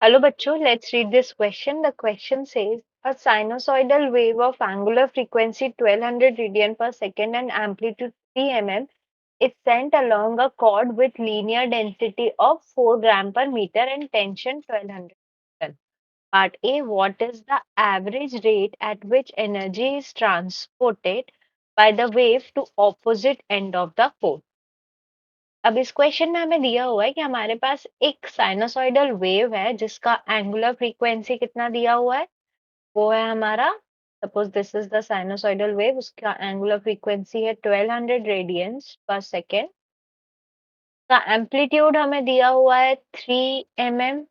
Hello bachcho, let's read this question. The question says a sinusoidal wave of angular frequency 1200 radian per second and amplitude 3 mm is sent along a cord with linear density of 4 gram per meter and tension 1200 Newton. Part A, what is the average rate at which energy is transported by the wave to opposite end of the cord? अब इस question में हमें दिया हुआ है कि हमारे पास एक साइनोसॉइडल वेव है जिसका एंगुलर फ्रीक्वेंसी कितना दिया हुआ है, वो है हमारा, suppose this is the sinusoidal wave, उसका एंगुलर फ्रीक्वेंसी है 1200 रेडियंस पर सेकेंड, का एम्पलीट्यूड हमें दिया हुआ है 3 mm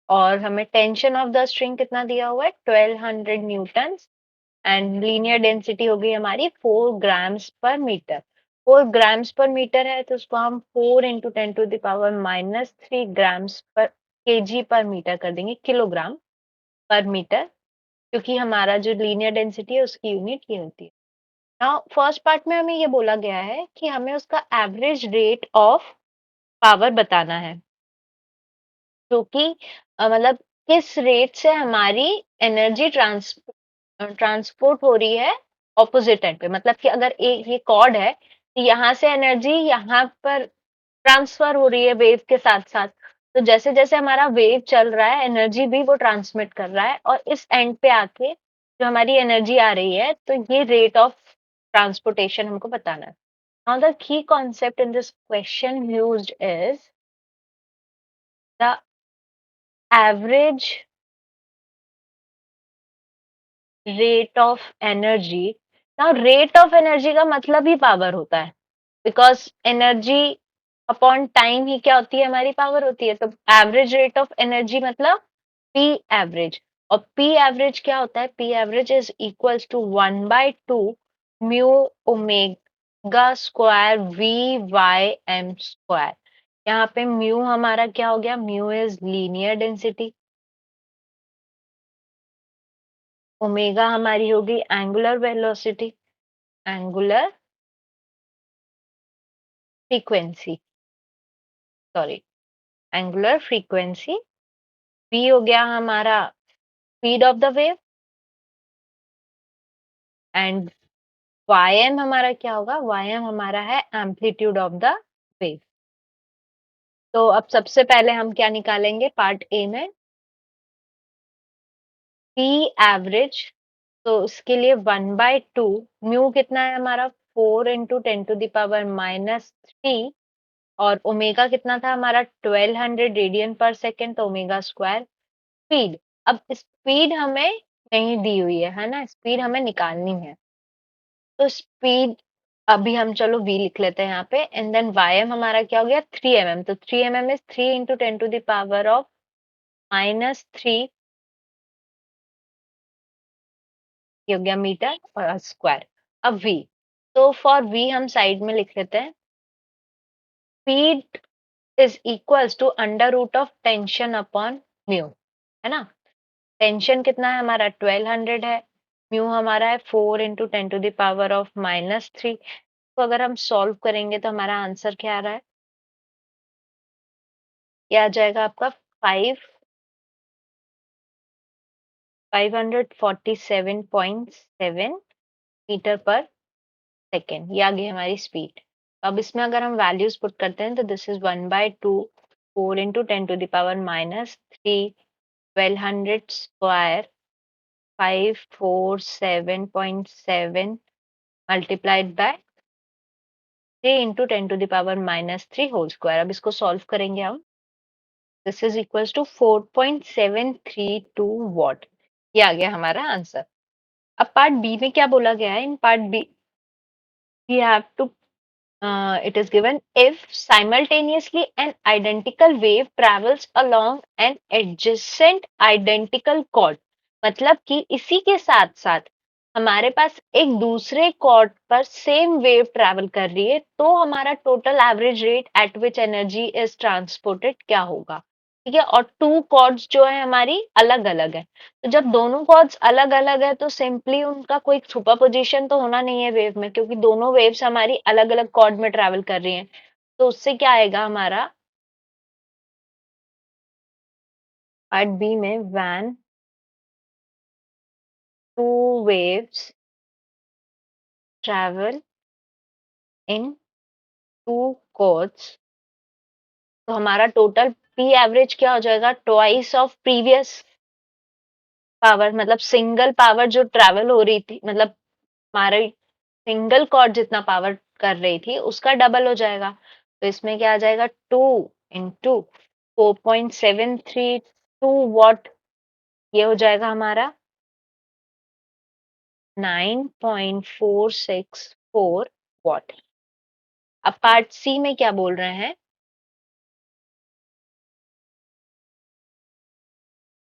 और हमें टेंशन ऑफ द स्ट्रिंग कितना दिया हुआ है 1200 न्यूटन एंड लीनियर डेंसिटी हो गई हमारी 4 ग्राम्स पर मीटर। 4 ग्राम्स पर मीटर है तो उसको हम 4 इंटू 10⁻³ ग्राम्स पर केजी पर मीटर कर देंगे, किलोग्राम पर मीटर, क्योंकि हमारा जो लीनियर डेंसिटी है उसकी यूनिट ये होती है। नाउ फर्स्ट पार्ट में हमें ये बोला गया है कि हमें उसका एवरेज रेट ऑफ पावर बताना है, जो कि मतलब किस रेट से हमारी एनर्जी ट्रांसपोर्ट हो रही है ऑपोजिट एंड पे। मतलब कि अगर एक ये कॉर्ड है तो यहाँ से एनर्जी यहाँ पर ट्रांसफर हो रही है वेव के साथ साथ, तो जैसे जैसे हमारा वेव चल रहा है एनर्जी भी वो ट्रांसमिट कर रहा है और इस एंड पे आके जो हमारी एनर्जी आ रही है तो ये रेट ऑफ ट्रांसपोर्टेशन हमको बताना है। Now the key concept in this question used is the average rate of energy. Now rate of energy का मतलब ही पावर होता है, बिकॉज एनर्जी अपॉन टाइम ही क्या होती है, हमारी पावर होती है। तो एवरेज रेट ऑफ एनर्जी मतलब पी एवरेज, और पी एवरेज क्या होता है, P average is equals to 1/2 mu omega square v y m square. यहाँ पे म्यू हमारा क्या हो गया, mu is linear density, omega हमारी होगी angular velocity, angular frequency, sorry angular frequency, v हो गया हमारा speed of the wave and ym हमारा क्या होगा, ym हमारा है एम्पलीट्यूड ऑफ द वेव। तो अब सबसे पहले हम क्या निकालेंगे पार्ट ए में, p एवरेज, तो उसके लिए 1/2 म्यू कितना है हमारा 4 इंटू 10⁻³ और ओमेगा कितना था हमारा 1200 रेडियन पर सेकेंड, तो ओमेगा स्क्वायर स्पीड। अब स्पीड हमें नहीं दी हुई है ना, स्पीड हमें निकालनी है, तो स्पीड अभी हम चलो v लिख लेते हैं यहाँ पे एंड देन ym हमारा क्या हो गया 3 mm, तो 3 mm इज 3 इंटू 10⁻³ ये हो गया मीटर और स्क्वायर। अब v, तो फॉर v हम साइड में लिख लेते हैं, speed is equals to under root of tension upon mu, है ना। टेंशन कितना है हमारा 1200 है, म्यू हमारा है 4 इंटू 10⁻³ तो अगर हम सॉल्व करेंगे तो हमारा आंसर क्या आ रहा है, ये आ जाएगा आपका 547.7 मीटर पर सेकेंड, ये आ गई हमारी स्पीड। अब इसमें अगर हम वैल्यूज पुट करते हैं तो this is 1/2 4 into 10⁻³ 1200 square 547.7 multiplied by 3 into 10⁻³ whole square. अब इसको सॉल्व करेंगे हम, this is equals to 4.732 watt, ये आ गया हमारा आंसर। अब पार्ट बी में क्या बोला गया है, in part B we have to it is given if simultaneously an identical wave travels along an adjacent identical chord, मतलब कि इसी के साथ साथ हमारे पास एक दूसरे कॉर्ड पर सेम वेव ट्रैवल कर रही है, तो हमारा total average rate at which energy is transported क्या होगा। ठीक है, और टू कॉर्ड्स जो है हमारी अलग अलग है, तो जब दोनों कॉर्ड्स अलग अलग है तो सिंपली उनका कोई सुपरपोजिशन तो होना नहीं है वेव में, क्योंकि दोनों वेव्स हमारी अलग अलग कॉर्ड में ट्रैवल कर रही हैं। तो उससे क्या आएगा हमारा, पार्ट बी में when two waves travel in two cords, तो हमारा टोटल पी एवरेज क्या हो जाएगा, ट्वाइस ऑफ प्रीवियस पावर, मतलब सिंगल पावर जो ट्रैवल हो रही थी, मतलब हमारे सिंगल कॉर्ड जितना पावर कर रही थी उसका डबल हो जाएगा। तो इसमें क्या आ जाएगा, 2 into 4.732 वॉट, ये हो जाएगा हमारा 9.464 वॉट। अब पार्ट सी में क्या बोल रहे हैं,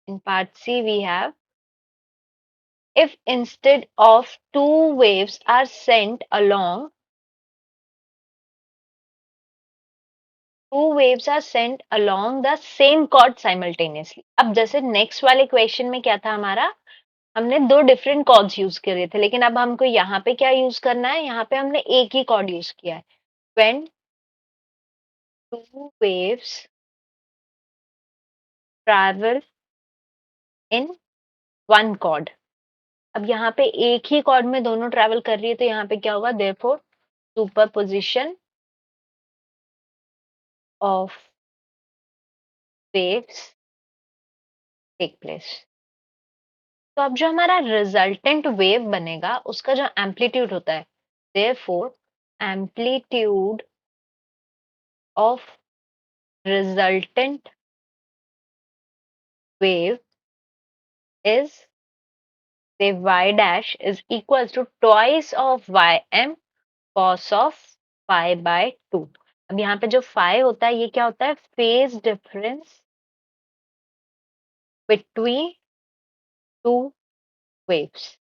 in part C we have, if instead of two waves are sent along, two waves are sent along the same chord simultaneously। अब जैसे नेक्स्ट वाले क्वेश्चन में क्या था हमारा, हमने दो डिफरेंट कॉर्ड्स यूज करे थे, लेकिन अब हमको यहाँ पे क्या यूज करना है, यहाँ पे हमने एक ही कॉर्ड यूज किया है। when two waves travel in one chord, अब यहाँ पे एक ही कॉर्ड में दोनों ट्रेवल कर रही है, तो यहाँ पे क्या होगा, therefore superposition of waves take place। तो अब जो हमारा रिजल्टेंट वेव बनेगा उसका जो एम्पलीट्यूड होता है, therefore amplitude of resultant wave is, say y dash is equals to twice of ym cos of phi by 2। अब यहाँ पे जो phi होता है ये क्या होता है, phase difference between two waves.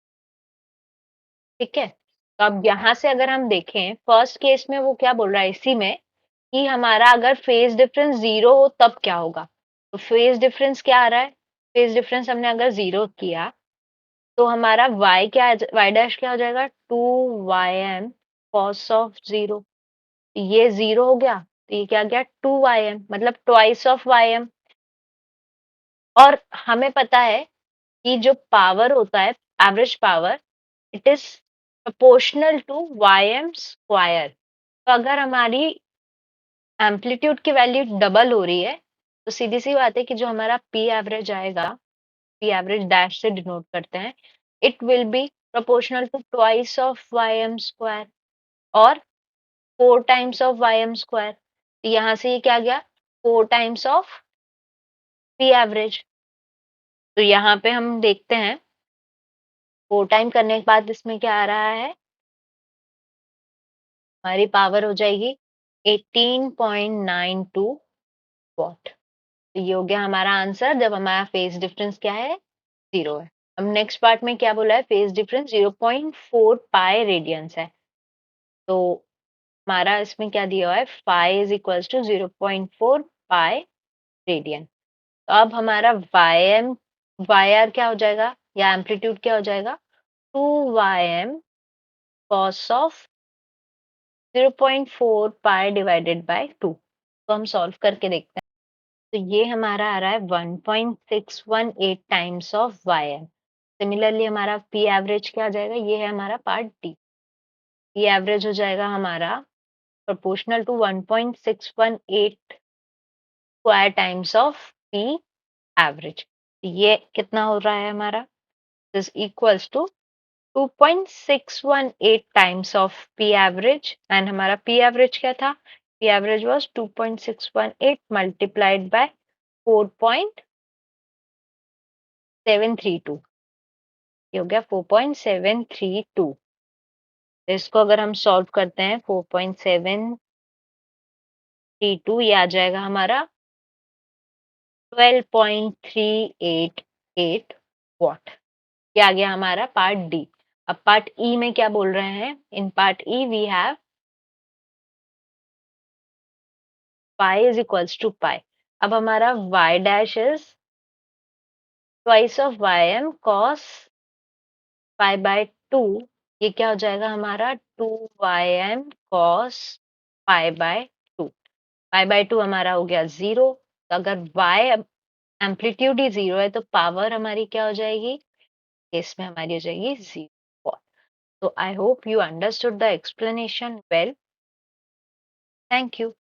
ठीक है, तो अब यहाँ से अगर हम देखें फर्स्ट केस में वो क्या बोल रहा है इसी में, कि हमारा अगर फेज डिफरेंस जीरो हो तब क्या होगा। तो फेज डिफरेंस क्या आ रहा है, फेज डिफरेंस हमने अगर जीरो किया तो हमारा y क्या, y डैश क्या हो जाएगा, 2ym cos ऑफ जीरो, ये जीरो हो गया तो ये क्या गया 2ym, मतलब ट्वाइस ऑफ ym। और हमें पता है कि जो पावर होता है, average power, it is proportional to ym square. तो अगर हमारी एम्पलीट्यूड की वैल्यू डबल हो रही है तो सीधी सी बात है कि जो हमारा पी एवरेज आएगा, पी एवरेज डैश से डिनोट करते हैं, it will be proportional to twice of Y m square और 4 times of Y m square. तो यहाँ से ये क्या गया, 4 टाइम्स ऑफ पी एवरेज। तो यहाँ पे हम देखते हैं 4 टाइम करने के बाद इसमें क्या आ रहा है, हमारी पावर हो जाएगी 18.92 वॉट। तो ये हो गया हमारा आंसर जब हमारा फेज डिफरेंस क्या है, जीरो है। अब नेक्स्ट पार्ट में क्या बोला है, फेज डिफरेंस 0.4 पाई रेडियंस है। तो हमारा इसमें क्या दिया हुआ है, phi is equals to 0.4 pi radian. तो अब हमारा वाई आर क्या हो जाएगा, या एम्पलीट्यूड क्या हो जाएगा, 2ym cos of 0.4 pi divided by 2। तो हम सॉल्व करके देखते हैं। तो ये हमारा आ रहा है 1.618 टाइम्स ऑफ ym। सिमिलरली हमारा पी एवरेज क्या आ जाएगा, ये है हमारा पार्ट डी। पी एवरेज हो जाएगा हमारा proportional to 1.618 square times of P average. ये कितना हो रहा है हमारा, is equals to 2.618 times of P average, and हमारा पी एवरेज क्या था, P average was 2.618 multiplied by 4.732, ये हो गया 4.732। तो इसको अगर हम सॉल्व करते हैं 4.732, ये आ जाएगा हमारा 12.388 ये आ गया हमारा पार्ट डी। अब पार्ट ई में क्या बोल रहे हैं, in part E we have pi is equals to pi. अब हमारा y dash is twice of Y M cos pi by 2, ये क्या हो जाएगा हमारा 2ym cos pi by 2। Pi by 2 हमारा हो गया जीरो। तो अगर y एम्पलीट्यूड ही 0 है तो पावर हमारी क्या हो जाएगी? केस में हमारी हो जाएगी 0 what. So I hope you understood the explanation well. Thank you.